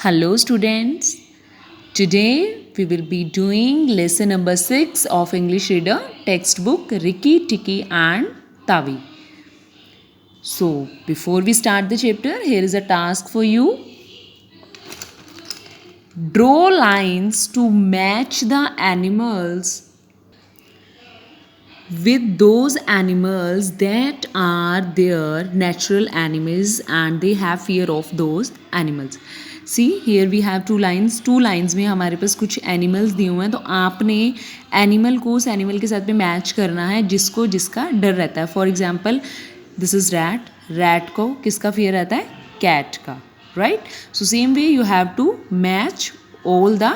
Hello students. Today we will be doing lesson number 6 of English Reader textbook Rikki Tikki and Tavi. So before we start the chapter, here is a task for you. Draw lines to match the animals with those animals that are their natural enemies and they have fear of those animals. See here we have two lines में हमारे पास कुछ animals दिए हुए हैं, तो आपने animal को उस एनिमल के साथ में मैच करना है जिसको जिसका डर रहता है. For example this is rat को किसका फियर रहता है? कैट का, right? So same way you have to match all the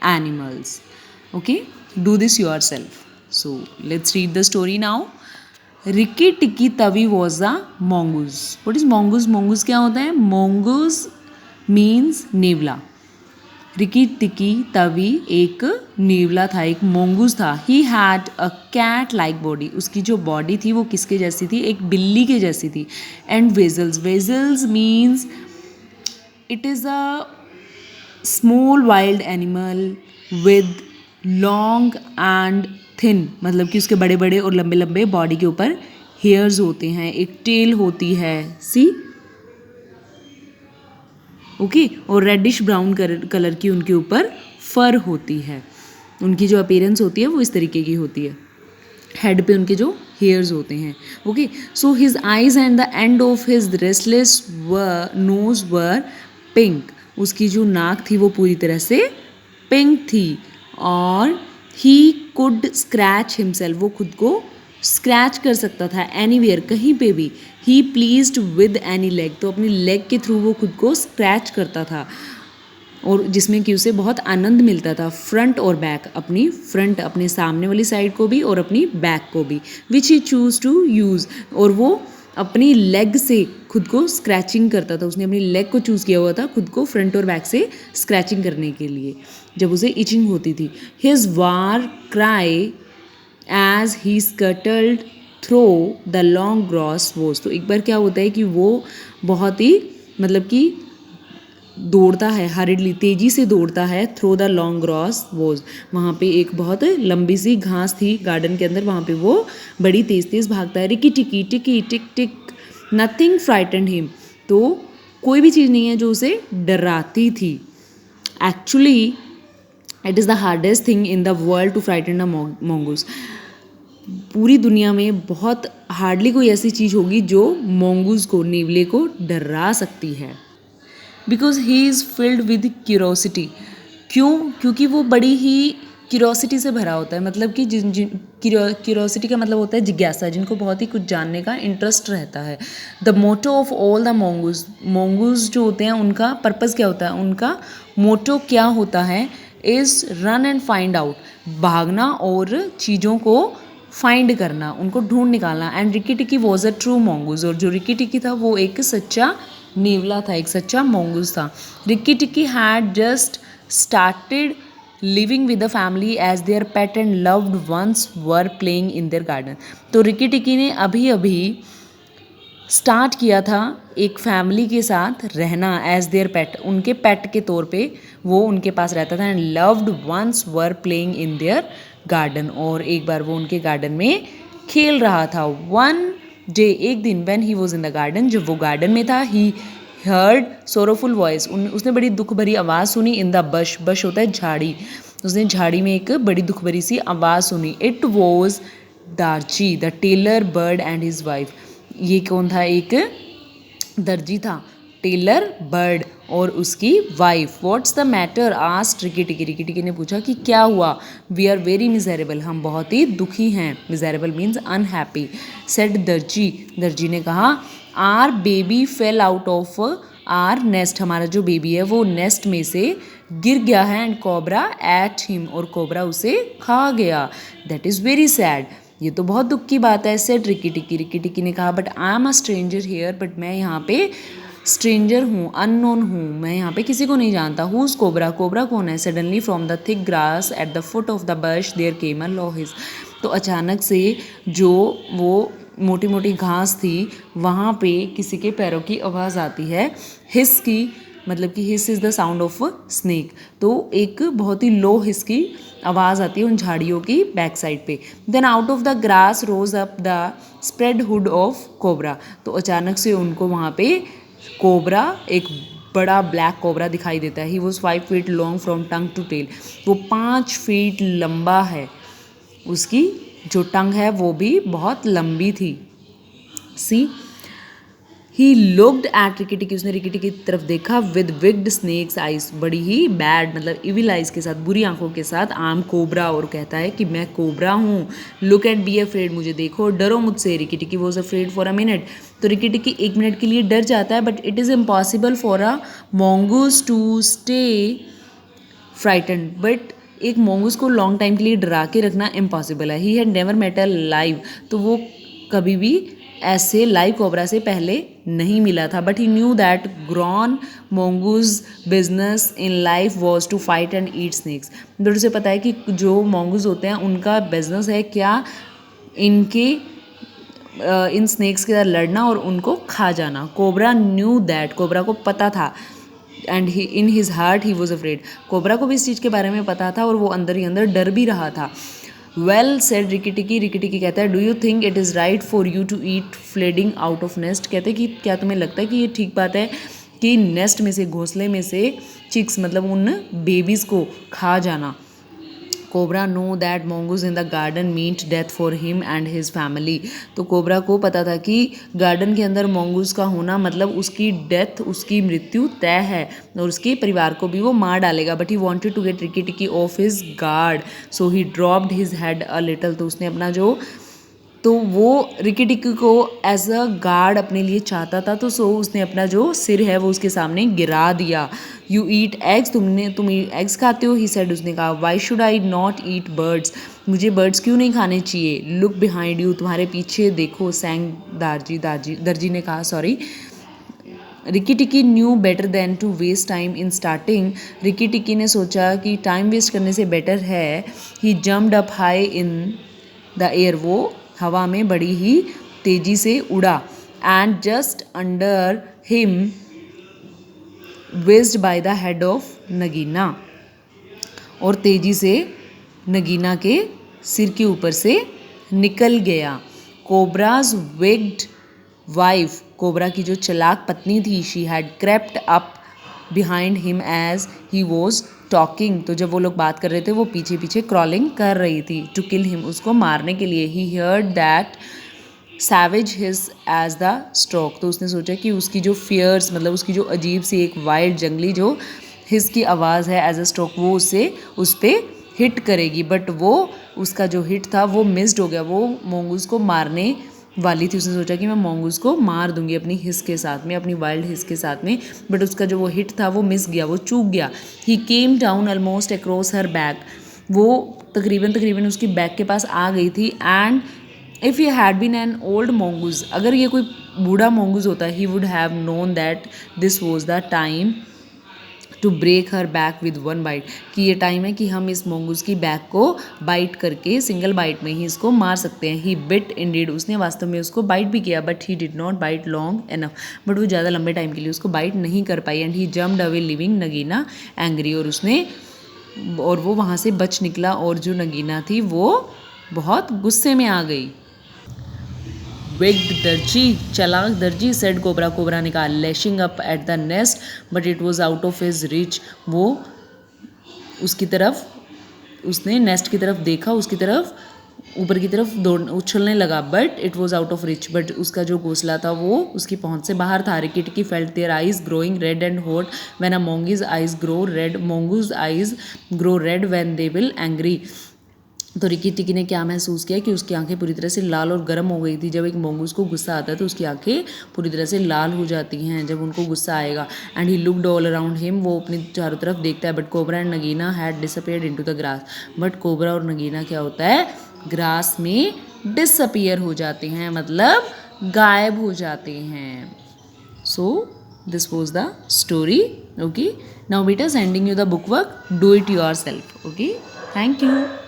animals. Okay, do this yourself. So let's read the story now. Rikki Tikki Tavi was a mongoose. What is mongoose? Mongoose क्या होता है? Mongoose means नेवला. Ricky टिकी तवी एक नेवला था, एक mongoose था. He had a cat like body. उसकी जो बॉडी थी वो किसके जैसी थी? एक बिल्ली के जैसी थी. And vessels means it is a small wild animal with long and thin, मतलब कि उसके बड़े बड़े और लंबे लंबे बॉडी के ऊपर हेयर्स होते हैं, एक टेल होती है. सी ओके, और रेडिश ब्राउन कलर की उनके ऊपर फर होती है. उनकी जो अपीयरेंस होती है वो इस तरीके की होती है. हेड पे उनके जो हेयर्स होते हैं. Okay, so his eyes and the end of his restless nose were pink. उसकी जो नाक थी वो पूरी तरह से पिंक थी. और ही कुड स्क्रैच हिमसेल्फ, वो खुद को स्क्रैच कर सकता था एनीवेयर, कहीं पे भी. ही प्लीज्ड विद एनी लेग, तो अपनी लेग के थ्रू वो खुद को स्क्रैच करता था और जिसमें कि उसे बहुत आनंद मिलता था. फ्रंट और बैक, अपनी फ्रंट अपने सामने वाली साइड को भी और अपनी बैक को भी. विच ही चूज टू यूज़, और वो अपनी लेग से खुद को स्क्रैचिंग करता था. उसने अपनी लेग को चूज़ किया हुआ था खुद को फ्रंट और बैक से स्क्रैचिंग करने के लिए जब उसे इचिंग होती थी. His war cry as he scuttled through the long grass was. तो एक बार क्या होता है कि वो बहुत ही मतलब कि दौड़ता है, हरिडली तेज़ी से दौड़ता है. Through the long grass was, वहाँ पे एक बहुत लंबी सी घास थी गार्डन के अंदर, वहाँ पे वो बड़ी तेज़ भागता है. रिकी टिकी टिकी टिक टिक नथिंग फ्राइटेंड हिम. तो कोई भी चीज़ नहीं है जो उसे डराती थी. Actually it is the hardest thing in the world to frighten a mongoose. पूरी दुनिया में बहुत हार्डली कोई ऐसी चीज़ होगी जो मोंगूस को, नेवले को डरा सकती है. Because he is filled with curiosity. क्यों? क्योंकि वो बड़ी ही क्यूरोसिटी से भरा होता है. मतलब कि क्यूरोसिटी का मतलब होता है जिज्ञासा, जिनको बहुत ही कुछ जानने का इंटरेस्ट रहता है. The motto of all the mongoose जो होते हैं उनका पर्पज़ क्या होता है, उनका मोटो क्या होता है? Is run and find out, भागना और चीज़ों को फाइंड करना, उनको ढूंढ निकालना. And Ricky Tikki was a true mongoose, और जो रिकी टिकी था वो एक सच्चा नेवला था, एक सच्चा मोंगूज था. Rikki Tikki had just started living with the family as their pet and loved ones were playing in their garden. तो रिकी टिकी ने अभी अभी स्टार्ट किया था एक फैमिली के साथ रहना एज देयर पेट, उनके पेट के तौर पे वो उनके पास रहता था. And loved ones were playing in their garden, और एक बार वो उनके गार्डन में खेल रहा था. वन डे, एक दिन, when he was in the garden, जब वो गार्डन में था, ही हर्ड सोरोफुल वॉइस, उसने बड़ी दुख भरी आवाज़ सुनी. इन द बश होता है झाड़ी, उसने झाड़ी में एक बड़ी दुख भरी सी आवाज़ सुनी. It was Darzee the tailor bird and his wife. ये कौन था? एक दर्जी था, टेलर बर्ड और उसकी wife. What's the matter? Asked Ricky टिकी. रिकी टिकी ने पूछा कि क्या हुआ? वी आर वेरी मिजरेबल, हम बहुत ही दुखी हैं. Miserable means unhappy. सेड दर्जी, दर्जी ने कहा. Our baby fell out of our nest, हमारा जो बेबी है वो नेस्ट में से गिर गया है. एंड कोबरा एट हिम, और कोबरा उसे खा गया. दैट इज़ वेरी सैड, ये तो बहुत दुख की बात है. सेड रिकी टिकी. रिकी टिकी ने कहा. But I am a stranger here, but मैं यहाँ पे स्ट्रेंजर हूँ, अननोन हूँ, मैं यहाँ पे किसी को नहीं जानता. Whose cobra? कोबरा कौन है? Suddenly from the thick grass at the foot of the bush there came a low hiss. तो अचानक से जो वो मोटी मोटी घास थी वहाँ पे किसी के पैरों की आवाज़ आती है, हिस की. मतलब कि hiss is the sound of a snake, तो एक बहुत ही लो हिस की आवाज़ आती है उन झाड़ियों की बैक साइड पे। Then out of the grass rose up the spread hood of cobra, तो अचानक से उनको वहाँ पे कोबरा, एक बड़ा ब्लैक कोबरा दिखाई देता है। He was 5 feet long from tongue to tail, वो 5 फीट लंबा है, उसकी जो टंग है वो भी बहुत लंबी थी। सी ही लुक्ड एट रिकी टिकी, उसने रिकी टिकी की तरफ देखा विद विग्ड स्नेक्स आइज, बड़ी ही बैड मतलब इविल आइज के साथ, बुरी आंखों के साथ, आम कोबरा, और कहता है कि मैं कोबरा हूँ। लुक एट बी अफ्रेड, मुझे देखो, डरो मुझसे। Rikki Tikki was afraid for a minute, तो रिकी टिकी 1 मिनट के लिए डर जाता है, but it is impossible for a mongoose to stay frighten, but एक mongoose को लॉन्ग टाइम के लिए डरा के रखना इम्पॉसिबल है। He had never met a live, तो वो कभी भी ऐसे लाइव कोबरा से पहले नहीं मिला था। But he knew that grown mongoose business in life was to fight and eat snakes, but उसे पता है कि जो mongoose होते हैं उनका बिजनेस है क्या, इनके इन स्नेक्स के साथ लड़ना और उनको खा जाना। कोबरा न्यू दैट, कोबरा को पता था, and he in his heart he was afraid, cobra को भी इस चीज़ के बारे में पता था और वो अंदर ही अंदर डर भी रहा था। वेल सेड रिकी टिकी कहता है, do you think it is right for you to eat fledgling out of nest, कहते हैं कि क्या तुम्हें लगता है कि ये ठीक बात है कि नेस्ट में से, घोंसले में से चिक्स मतलब उन बेबीज़ को खा जाना। Cobra know that mongoose in the garden meant death for him and his family, तो कोबरा को पता था कि गार्डन के अंदर mongoose का होना मतलब उसकी डेथ, उसकी मृत्यु तय है और उसके परिवार को भी वो मार डालेगा। But he wanted to get Rikki Tikki off his guard, so he dropped his head a little, तो उसने अपना जो, तो वो रिकी टिकी को एज अ गार्ड अपने लिए चाहता था, तो सो उसने अपना जो सिर है वो उसके सामने गिरा दिया। यू ईट एग्स, तुम एग्स खाते हो, ही सेड, उसने कहा। Why should I not eat birds, मुझे बर्ड्स क्यों नहीं खाने चाहिए। लुक बिहाइंड यू, तुम्हारे पीछे देखो, सैंग दर्जी ने कहा, sorry. Rikki Tikki knew better than to waste time in starting, Rikki Tikki ने सोचा कि टाइम वेस्ट करने से बेटर है। He jumped up high in the air, वो हवा में बड़ी ही तेजी से उड़ा। And just under him whizzed by the head of Nagaina, और तेजी से नगीना के सिर के ऊपर से निकल गया। कोबराज विग्ड वाइफ, कोबरा की जो चलाक पत्नी थी, she had crept up behind him as he was talking, तो जब वो लोग बात कर रहे थे वो पीछे पीछे क्रॉलिंग कर रही थी, टू किल हिम, उसको मारने के लिए। He heard that savage his age the stroke, तो उसने सोचा कि उसकी जो फियर्स मतलब उसकी जो अजीब सी एक वाइल्ड जंगली जो हिज की आवाज़ है एज अ स्ट्रोक, वो उसे उस पर हिट करेगी। बट वो उसका जो हिट था वो मिस्ड हो गया, वो mongoose को मारने वाली थी। उसने सोचा कि मैं mongoose को मार दूंगी अपनी हिस के साथ में, अपनी वाइल्ड हिस के साथ में, बट उसका जो वो हिट था वो मिस गया, वो चूक गया। He came down almost across her back, वो तकरीबन उसकी बैक के पास आ गई थी। And if he had been an old mongoose, अगर ये कोई बूढ़ा mongoose होता, he would have known that this was the time to break her back with one bite, कि ये टाइम है कि हम इस mongoose की बैक को बाइट करके सिंगल बाइट में ही इसको मार सकते हैं। ही बिट इंडीड, उसने वास्तव में उसको बाइट भी किया, but he did not bite long enough, बट वो ज़्यादा लंबे टाइम के लिए उसको बाइट नहीं कर पाई। And he jumped away leaving Nagaina angry, और वो वहाँ से बच निकला, और जो नगीना थी वो बहुत गुस्से में आ गई। विग्ड दर्जी, चलाक दर्जी, सेड कोबरा, कोबरा ने कहा। Lashing up at the nest but it was out of his rich, वो उसकी तरफ, उसने नेस्ट की तरफ देखा, उसकी तरफ ऊपर की तरफ दौड़ उछलने लगा, but it was out of rich, but उसका जो घोंसला था वो उसकी पहुंच से बाहर था। रिकी टिकी felt their eyes growing red and hot when a mongoose eyes grow red, mongoose eyes grow red when they will angry, तो रिकी टिकी ने क्या महसूस किया कि उसकी आंखें पूरी तरह से लाल और गर्म हो गई थी। जब एक mongoose को गुस्सा आता है तो उसकी आंखें पूरी तरह से लाल हो जाती हैं जब उनको गुस्सा आएगा। And he looked all around him, वो अपनी चारों तरफ देखता है। But cobra and Nagina had disappeared into the grass, but cobra और नगीना क्या होता है, ग्रास में डिसअपियर हो जाते हैं, मतलब गायब हो जाते हैं। So this was the story. Okay, now बेटा sending you the book work, do it yourself. Okay, thank you.